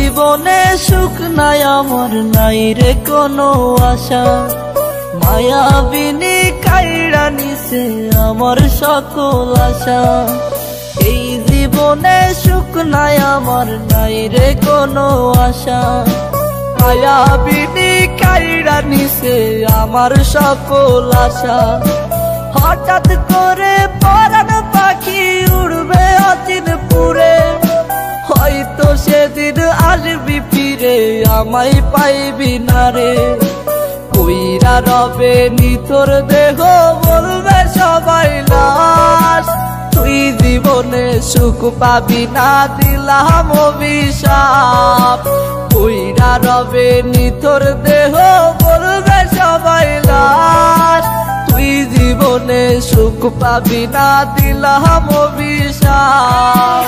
জীবনে সুখ নাই আমার, নাই রে কোনো আশা। মায়াবিনী কাইড়া নিছে আমার সকল আশা। এই জীবনে সুখ নাই আমার, নাই রে কোনো আশা। মায়াবিনী কাইড়া নিছে আমার সকল আশা। হঠাৎ করে পরাণ পাখি উড়বে অচিনপুরে, হয়তো সেদিন আসবি ফিরে আমায় পাইবি না রে। কইরা রবে নিতর দেহ বলবে সবাই লাশ, তুই জীবনে সুখ পাবি না দিলাম অভিশাপ। কইরা রবে নিতর দেহ বলবে সবাই লাশ, তুই জীবনে সুখ পাবি না দিলাম অভিশাপ।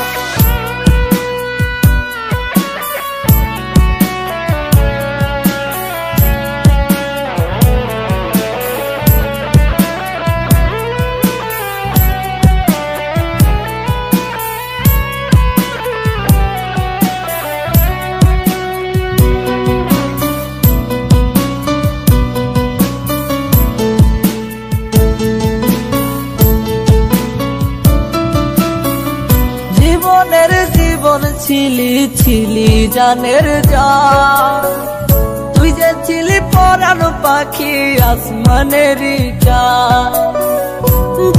জীবন ছিলি ছিলি জানের জান, তুই যে ছিলি পরাণ পাখি আসমানের জান।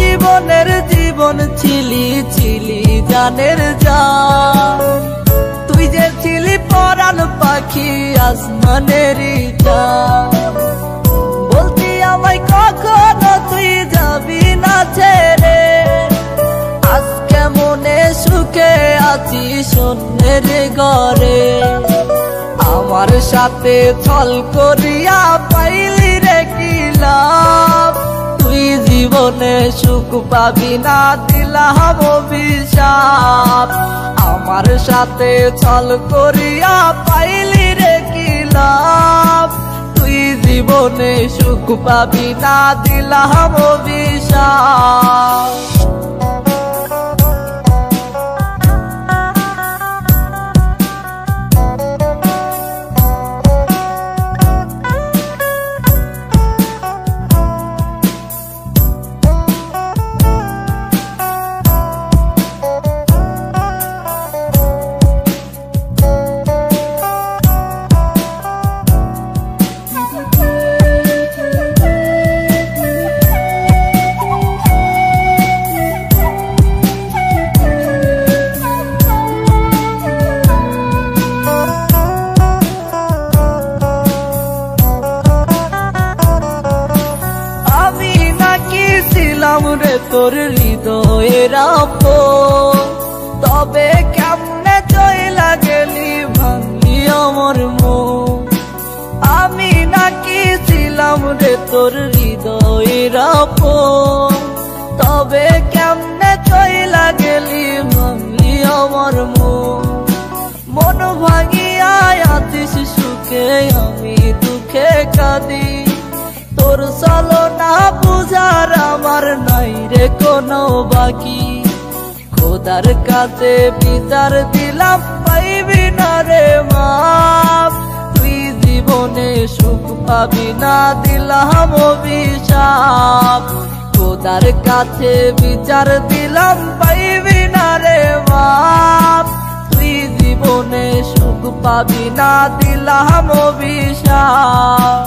জীবনের জীবন ছিলি ছিলি জানের জান, তুই যে ছিলি পরাণ পাখি আসমানের জান। বলতি আমায় কখনো তুই যাবি না ছেড়ে, আজকে মনে সুখে আছি শূন্যের ঘরে। আমার সাথে ছল করিয়া পাইলি রে কি লাভ, তুই জীবনে সুখ পাবি না দিলাম অভিশাপ। আমার সাথে ছল করিয়া পাইলি রে কি লাভ, তুই জীবনে সুখ পাবি না দিলাম অভিশাপ। রে তোর হৃদয়ের আপন, তবে কেমনে চইলা গেলি ভাঙলি আমার মন। আমি নাকি ছিলাম রে তোর হৃদয়ের আপন, তবে কেমনে চইলা গেলি ভাঙলি আমার মন। মন ভাঙিয়া আছিস সুখে আমি দুঃখে কাঁদি, তোর চলো না বুঝার আমার নাই রে কোনো বাকি। খোদার কাছে বিচার দিলাম পাইবি না রে মাপ, তুই জীবনে সুখ পাবি না দিলাম অভিশাপ। খোদার কাছে বিচার দিলাম পাইবি না রে মাপ, তুই জীবনে সুখ পাবি না দিলাম অভিশাপ।